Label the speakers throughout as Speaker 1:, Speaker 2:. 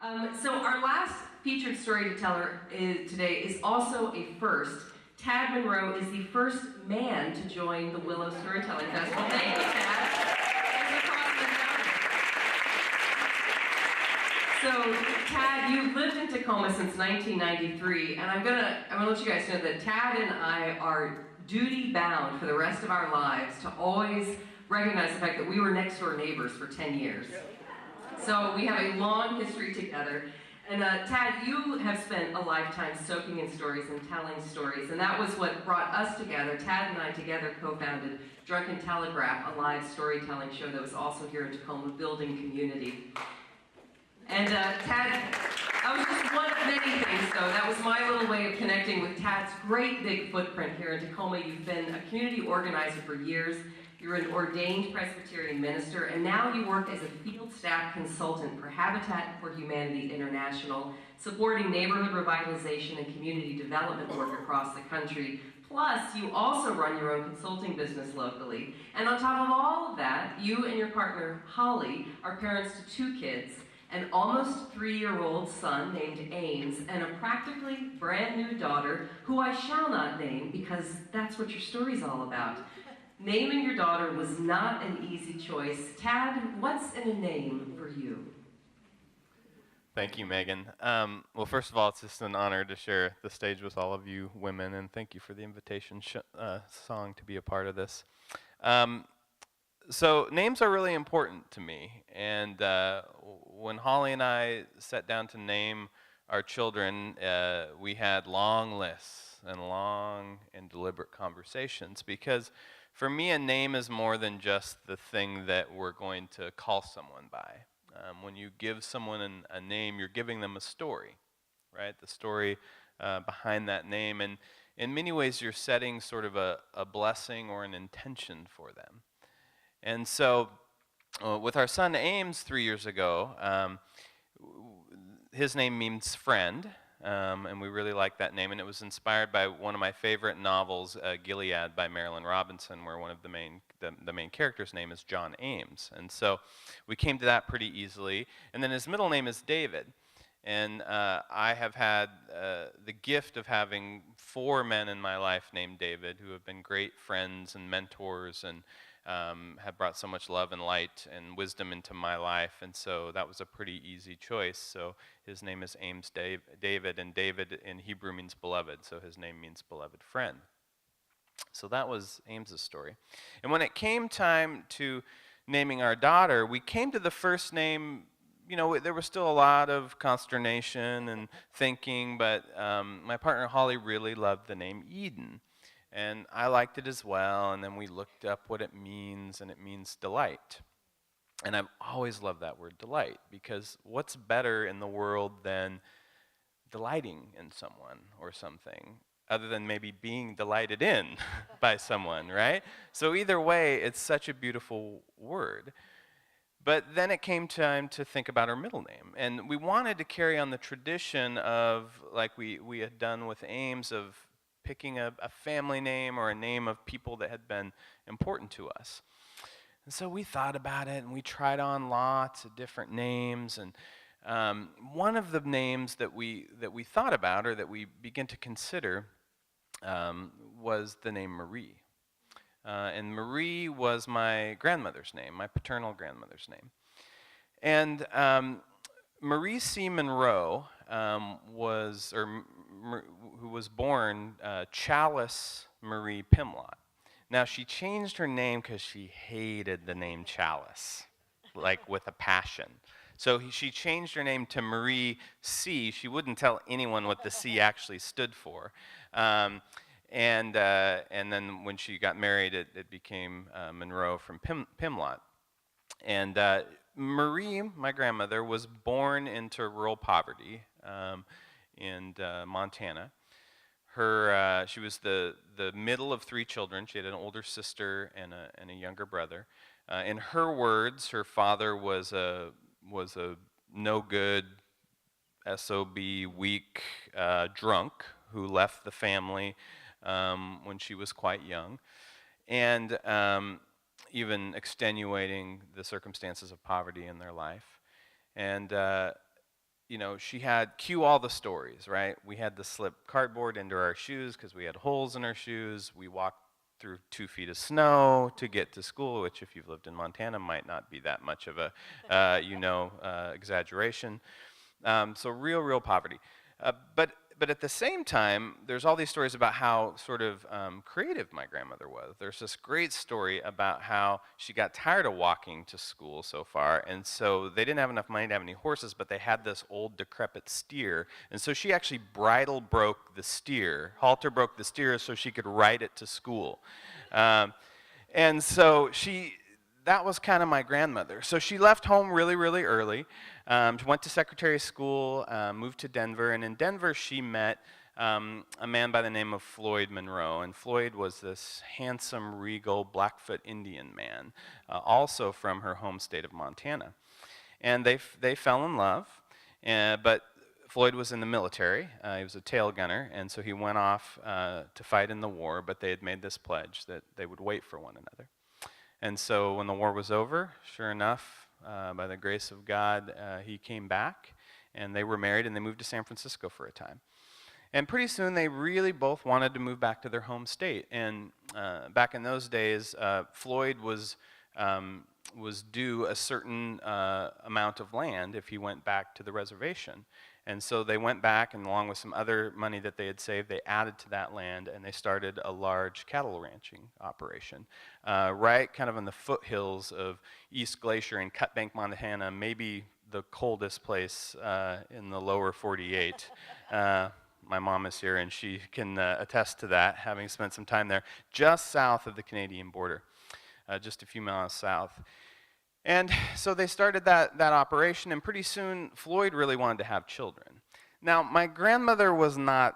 Speaker 1: So our last featured storyteller today is also a first. Tad Monroe is the first man to join the Willow Storytelling Festival. Thank you, Tad. So, Tad, you've lived in Tacoma since 1993, and I'm gonna let you guys know that Tad and I are duty bound for the rest of our lives to always recognize the fact that we were next door neighbors for 10 years. So we have a long history together. And Tad, you have spent a lifetime soaking in stories and telling stories, and that was what brought us together. Tad and I together co-founded Drunken Telegraph, a live storytelling show that was also here in Tacoma, building community. And Tad, I was just one of many things, though. That was my little way of connecting with Tad's great big footprint here in Tacoma. You've been a community organizer for years. You're an ordained Presbyterian minister, and now you work as a field staff consultant for Habitat for Humanity International, supporting neighborhood revitalization and community development work across the country. Plus, you also run your own consulting business locally. And on top of all of that, you and your partner, Holly, are parents to 2 kids, an almost 3-year-old son named Ames, and a practically brand new daughter who I shall not name because that's what your story's all about. Naming your daughter was not an easy choice. Tad, what's in a name for you?
Speaker 2: Thank you, Megan. Well, first of all, it's just an honor to share the stage with all of you women, and thank you for the invitation song to be a part of this. So names are really important to me, and when Holly and I sat down to name our children, we had long lists and long and deliberate conversations, because for me, a name is more than just the thing that we're going to call someone by. When you give someone a name, you're giving them a story, right? The story behind that name. And in many ways, you're setting sort of a blessing or an intention for them. And so with our son Ames 3 years ago, his name means friend. And we really like that name, and it was inspired by one of my favorite novels, Gilead by Marilyn Robinson, where one of the main character's name is John Ames. And so we came to that pretty easily. And then his middle name is David. And I have had the gift of having 4 men in my life named David who have been great friends and mentors and have brought so much love and light and wisdom into my life, and so that was a pretty easy choice. So his name is Ames David, and David in Hebrew means beloved, so his name means beloved friend. So that was Ames's story. And when it came time to naming our daughter, we came to the first name. You know, there was still a lot of consternation and thinking, but my partner Holly really loved the name Eden. And I liked it as well, and then we looked up what it means, and it means delight. And I've always loved that word, delight, because what's better in the world than delighting in someone or something, other than maybe being delighted in by someone, right? So either way, it's such a beautiful word. But then it came time to think about our middle name. And we wanted to carry on the tradition of, like we had done with Ames, of picking a family name or a name of people that had been important to us. And so we thought about it, and we tried on lots of different names. And one of the names that we thought about, or that we began to consider, was the name Marie. And Marie was my grandmother's name, my paternal grandmother's name. And Marie C. Monroe who was born Chalice Marie Pimlott. Now, she changed her name because she hated the name Chalice, like with a passion. So she changed her name to Marie C. She wouldn't tell anyone what the C actually stood for. And then when she got married, it became Monroe from Pimlott. And Marie, my grandmother, was born into rural poverty in Montana. She was the middle of 3 children. She had an older sister and a younger brother. In her words, her father was a no good, SOB, weak drunk who left the family when she was quite young, and even extenuating the circumstances of poverty in their life. And she had cue all the stories, right? We had to slip cardboard into our shoes because we had holes in our shoes. We walked through 2 feet of snow to get to school, which if you've lived in Montana might not be that much of a, exaggeration. So real poverty. But at the same time, there's all these stories about how sort of creative my grandmother was. There's this great story about how she got tired of walking to school so far, and so they didn't have enough money to have any horses, but they had this old decrepit steer, and so she actually bridle broke the steer, halter broke the steer so she could ride it to school. And so that was kind of my grandmother. So she left home really early. She went to secretary school, moved to Denver, and in Denver she met a man by the name of Floyd Monroe. And Floyd was this handsome, regal, Blackfoot Indian man, also from her home state of Montana. And they fell in love, but Floyd was in the military. He was a tail gunner, and so he went off to fight in the war, but they had made this pledge that they would wait for one another. And so when the war was over, sure enough, by the grace of God, he came back, and they were married, and they moved to San Francisco for a time. And pretty soon, they really both wanted to move back to their home state. And back in those days, Floyd was due a certain amount of land if he went back to the reservation. And so they went back, and along with some other money that they had saved, they added to that land, and they started a large cattle ranching operation, right kind of in the foothills of East Glacier in Cut Bank, Montana, maybe the coldest place in the lower 48. My mom is here, and she can attest to that, having spent some time there, just south of the Canadian border, just a few miles south. And so they started that operation, and pretty soon Floyd really wanted to have children. Now, my grandmother was not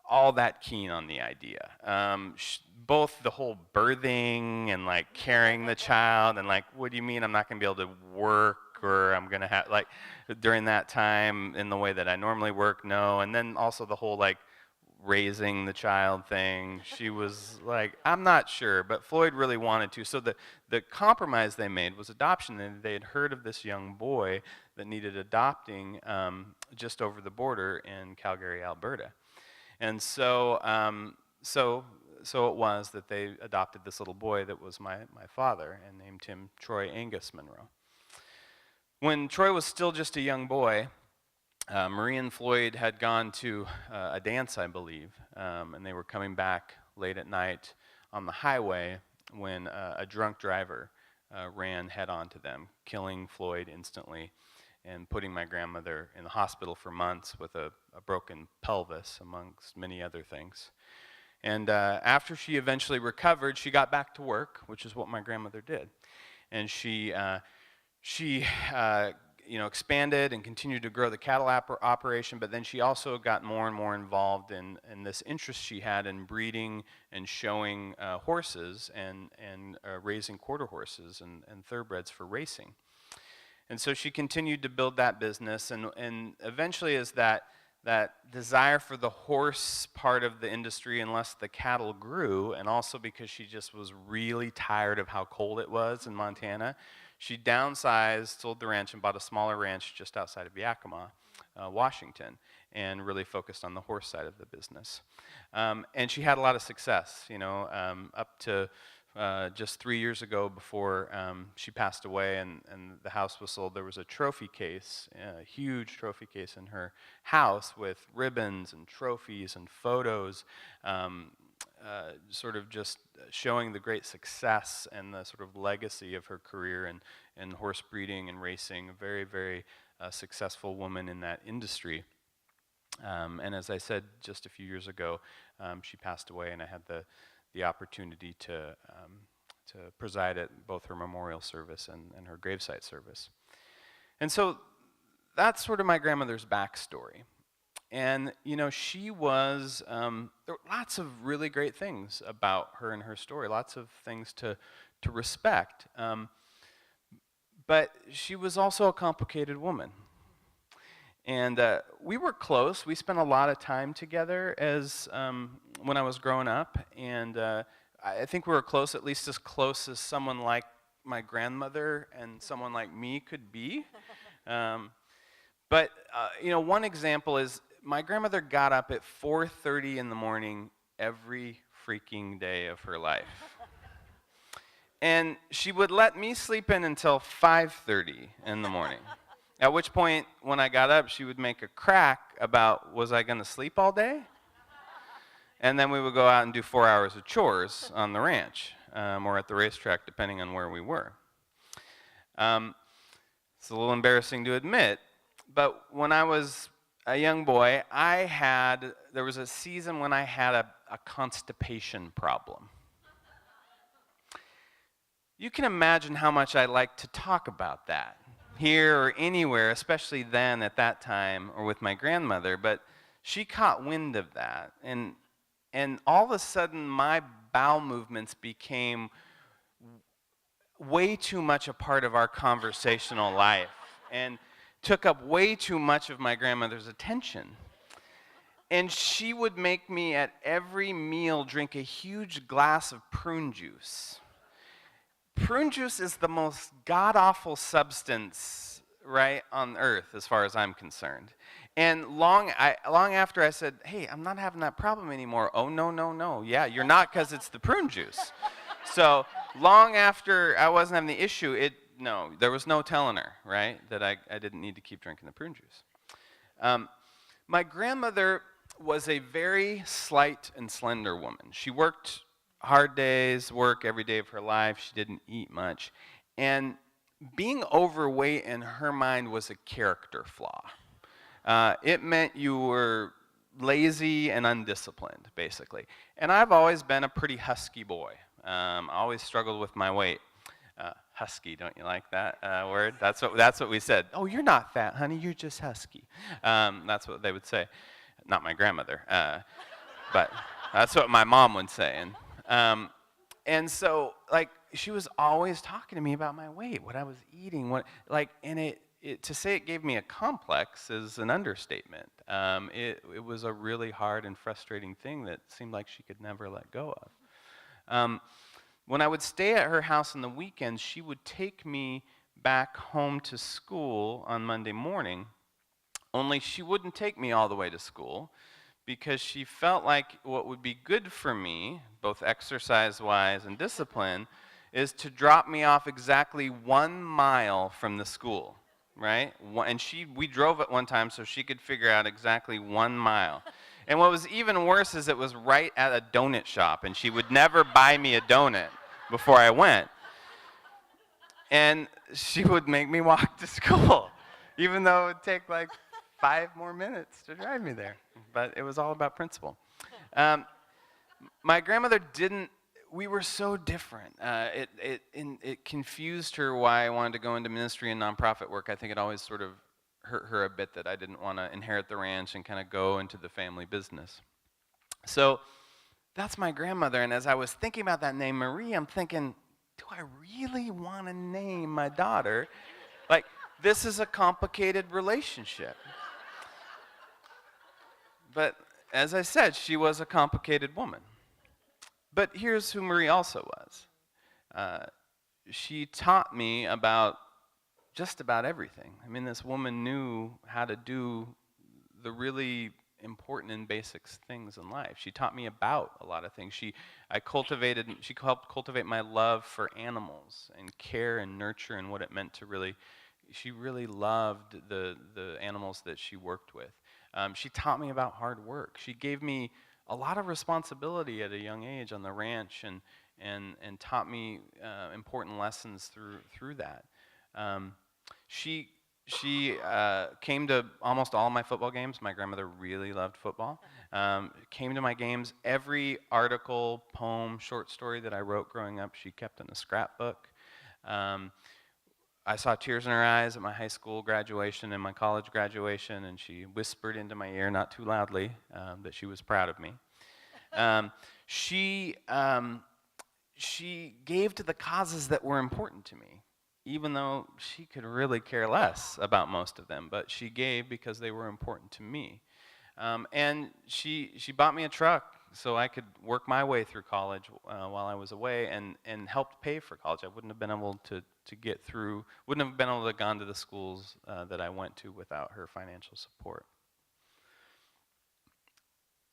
Speaker 2: all that keen on the idea. Both the whole birthing and like carrying the child, and like, what do you mean I'm not going to be able to work, or I'm going to have, like, during that time in the way that I normally work, no. And then also the whole like raising the child thing. She was like, I'm not sure, but Floyd really wanted to. So the compromise they made was adoption. They had heard of this young boy that needed adopting just over the border in Calgary, Alberta. And so it was that they adopted this little boy that was my father, and named him Troy Angus Monroe. When Troy was still just a young boy, Marie and Floyd had gone to a dance, I believe, and they were coming back late at night on the highway when a drunk driver ran head-on to them, killing Floyd instantly and putting my grandmother in the hospital for months with a broken pelvis, amongst many other things. And after she eventually recovered, she got back to work, which is what my grandmother did. And she expanded and continued to grow the cattle operation, but then she also got more and more involved in this interest she had in breeding and showing horses and raising quarter horses and thoroughbreds for racing. And so she continued to build that business, and eventually as that desire for the horse part of the industry, unless the cattle grew, and also because she just was really tired of how cold it was in Montana, she downsized, sold the ranch, and bought a smaller ranch just outside of Yakima, Washington, and really focused on the horse side of the business. And she had a lot of success, up to just 3 years ago before she passed away and the house was sold. There was a trophy case, a huge trophy case in her house with ribbons and trophies and photos, sort of just showing the great success and the sort of legacy of her career in horse breeding and racing. A very, very successful woman in that industry. And as I said just a few years ago, she passed away, and I had the opportunity to preside at both her memorial service and her gravesite service. And so that's sort of my grandmother's backstory. And, she was, there were lots of really great things about her and her story, lots of things to respect. But she was also a complicated woman. And we were close. We spent a lot of time together when I was growing up. And I think we were close, at least as close as someone like my grandmother and someone like me could be. But, one example is my grandmother got up at 4:30 in the morning every freaking day of her life. And she would let me sleep in until 5:30 in the morning. At which point, when I got up, she would make a crack about, was I going to sleep all day? And then we would go out and do 4 hours of chores on the ranch or at the racetrack, depending on where we were. It's a little embarrassing to admit, but when I was a young boy, there was a season when I had a constipation problem. You can imagine how much I like to talk about that, here or anywhere, especially then at that time, or with my grandmother, but she caught wind of that, and all of a sudden my bowel movements became way too much a part of our conversational life and took up way too much of my grandmother's attention. And she would make me at every meal drink a huge glass of prune juice. Prune juice is the most god-awful substance, right, on earth as far as I'm concerned. And long after I said, hey, I'm not having that problem anymore. Oh, no. Yeah, you're not, because it's the prune juice. So long after I wasn't having the issue, there was no telling her, right, that I didn't need to keep drinking the prune juice. My grandmother was a very slight and slender woman. She worked hard days, work every day of her life. She didn't eat much. And being overweight in her mind was a character flaw. It meant you were lazy and undisciplined, basically. And I've always been a pretty husky boy. I always struggled with my weight. Husky, don't you like that word? That's what we said. Oh, you're not fat, honey. You're just husky. That's what they would say. Not my grandmother, but that's what my mom would say. And so, she was always talking to me about my weight, what I was eating, and to say it gave me a complex is an understatement. It was a really hard and frustrating thing that seemed like she could never let go of. When I would stay at her house on the weekends, she would take me back home to school on Monday morning, only she wouldn't take me all the way to school because she felt like what would be good for me, both exercise-wise and discipline, is to drop me off exactly 1 mile from the school, right? And we drove it one time so she could figure out exactly 1 mile. And what was even worse is it was right at a donut shop, and she would never buy me a donut before I went. And she would make me walk to school, even though it would take 5 more minutes to drive me there. But it was all about principle. My grandmother we were so different. It confused her why I wanted to go into ministry and nonprofit work. I think it always sort of hurt her a bit that I didn't want to inherit the ranch and kind of go into the family business. So that's my grandmother, and as I was thinking about that name, Marie, I'm thinking, do I really want to name my daughter? This is a complicated relationship. But as I said, she was a complicated woman. But here's who Marie also was. She taught me about just about everything. I mean, this woman knew how to do the really important and basic things in life. She taught me about a lot of things. She helped cultivate my love for animals and care and nurture and what it meant to she really loved the animals that she worked with. She taught me about hard work. She gave me a lot of responsibility at a young age on the ranch and taught me important lessons through that. She came to almost all my football games. My grandmother really loved football. Came to my games. Every article, poem, short story that I wrote growing up, she kept in a scrapbook. I saw tears in her eyes at my high school graduation and my college graduation, and she whispered into my ear, not too loudly, that she was proud of me. She gave to the causes that were important to me, even though she could really care less about most of them, but she gave because they were important to me. And she bought me a truck so I could work my way through college while I was away and helped pay for college. I wouldn't have been able to to get through, wouldn't have been able to gone to the schools that I went to without her financial support.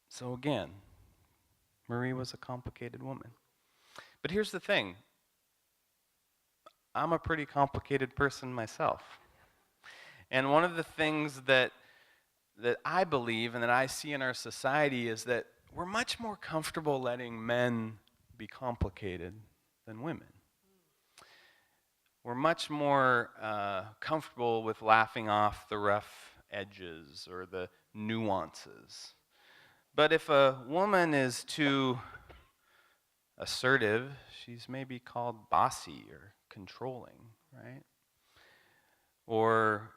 Speaker 2: So again, Marie was a complicated woman. But here's the thing. I'm a pretty complicated person myself. And one of the things that I believe and that I see in our society is that we're much more comfortable letting men be complicated than women. We're much more comfortable with laughing off the rough edges or the nuances. But if a woman is too assertive, she's maybe called bossy or controlling, right? Or,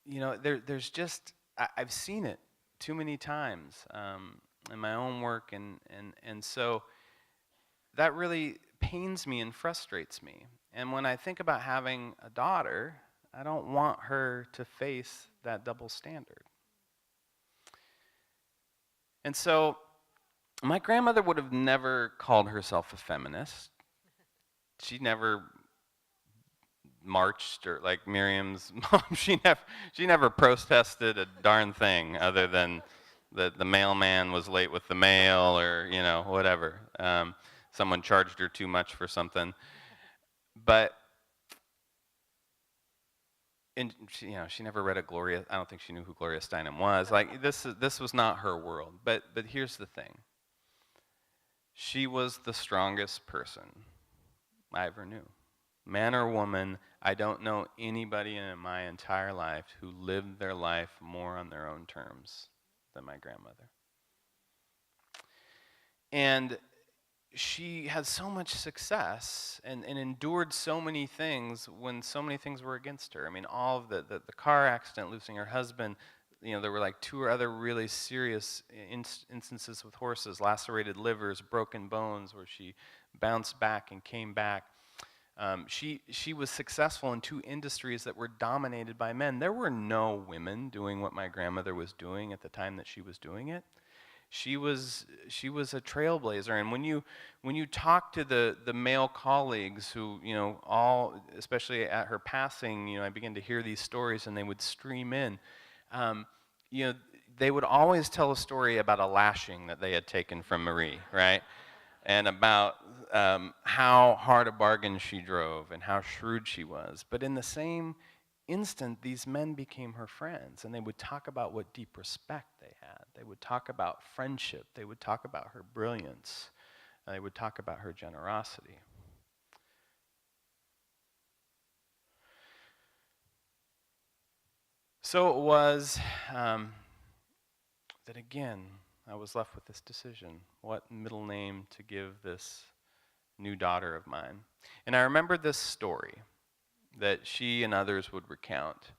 Speaker 2: there's just, I've seen it too many times in my own work, and so that really pains me and frustrates me. And when I think about having a daughter, I don't want her to face that double standard. And so my grandmother would have never called herself a feminist. She never marched, or like Miriam's mom, she never protested a darn thing other than the mailman was late with the mail, or whatever. Someone charged her too much for something. But she never read I don't think she knew who Gloria Steinem was. Like this was not her world. But here's the thing. She was the strongest person I ever knew. Man or woman, I don't know anybody in my entire life who lived their life more on their own terms than my grandmother. And she had so much success and endured so many things when so many things were against her. I mean, all of the car accident, losing her husband, there were like 2 or other really serious instances with horses, lacerated livers, broken bones, where she bounced back and came back. She was successful in 2 industries that were dominated by men. There were no women doing what my grandmother was doing at the time that she was doing it. She was a trailblazer, and when you talk to the male colleagues who all, especially at her passing, I began to hear these stories, and they would stream in. They would always tell a story about a lashing that they had taken from Marie, right? And about how hard a bargain she drove and how shrewd she was. But in the same instant, these men became her friends, and they would talk about what deep respect they had. They would talk about friendship. They would talk about her brilliance. They would talk about her generosity. So it was that again, I was left with this decision. What middle name to give this new daughter of mine? And I remembered this story that she and others would recount.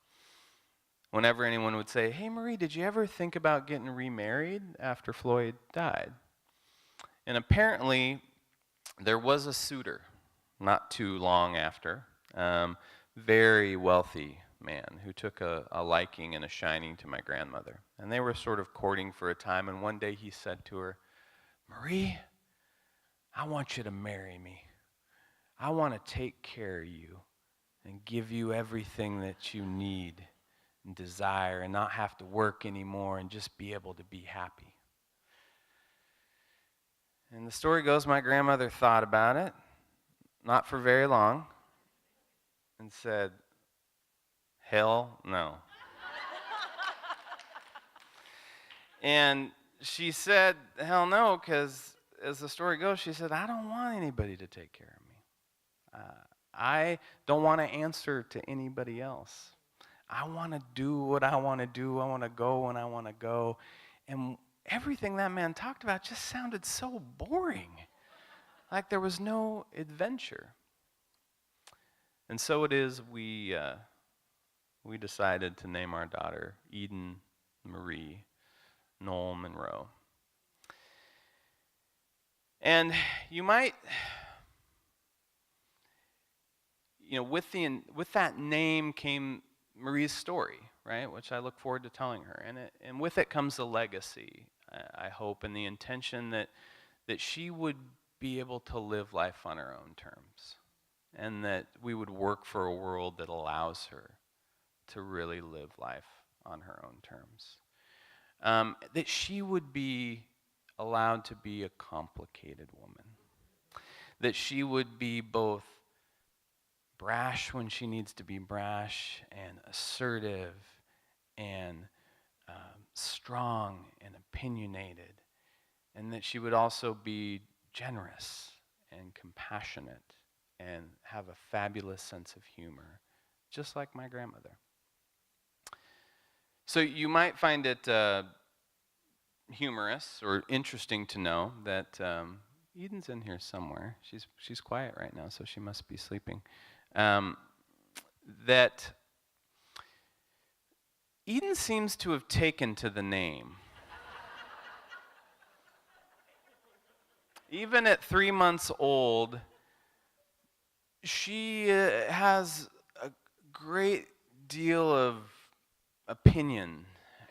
Speaker 2: Whenever anyone would say, "Hey Marie, did you ever think about getting remarried after Floyd died?" And apparently, there was a suitor not too long after, very wealthy man who took a liking and a shining to my grandmother. And they were sort of courting for a time, and one day he said to her, "Marie, I want you to marry me. I want to take care of you and give you everything that you need and desire and not have to work anymore and just be able to be happy." And the story goes, my grandmother thought about it, not for very long, and said, "Hell no." And she said, "Hell no," because as the story goes, she said, "I don't want anybody to take care of me. I don't want to answer to anybody else. I want to do what I want to do. I want to go when I want to go." And everything that man talked about just sounded so boring. Like there was no adventure. And so it is, we decided to name our daughter Eden Marie Noel Monroe. And you might, with that name came Marie's story, right? Which I look forward to telling her. And with it comes a legacy, I hope, and the intention that she would be able to live life on her own terms. and that we would work for a world that allows her to really live life on her own terms. That she would be allowed to be a complicated woman. That she would be both brash when she needs to be brash, and assertive, and strong and opinionated. And that she would also be generous and compassionate and have a fabulous sense of humor, just like my grandmother. So you might find it humorous or interesting to know that Eden's in here somewhere. She's quiet right now, so she must be sleeping. That Eden seems to have taken to the name. Even at 3 months old, she has a great deal of opinion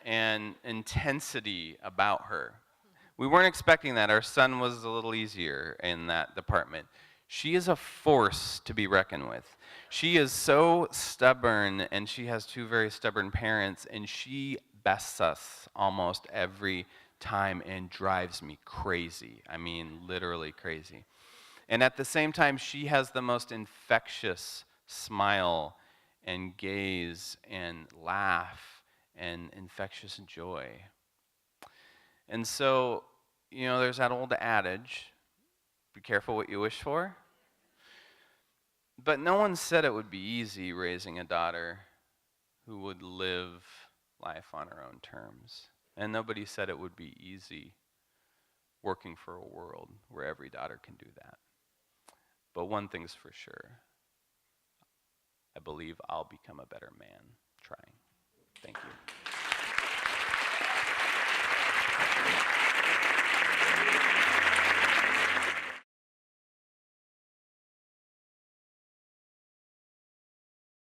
Speaker 2: and intensity about her. We weren't expecting that. Our son was a little easier in that department. She is a force to be reckoned with. She is so stubborn, and she has two very stubborn parents, and she bests us almost every time and drives me crazy. I mean, literally crazy. And at the same time, she has the most infectious smile and gaze and laugh and infectious joy. And so, there's that old adage, be careful what you wish for. But no one said it would be easy raising a daughter who would live life on her own terms. And nobody said it would be easy working for a world where every daughter can do that. But one thing's for sure, I believe I'll become a better man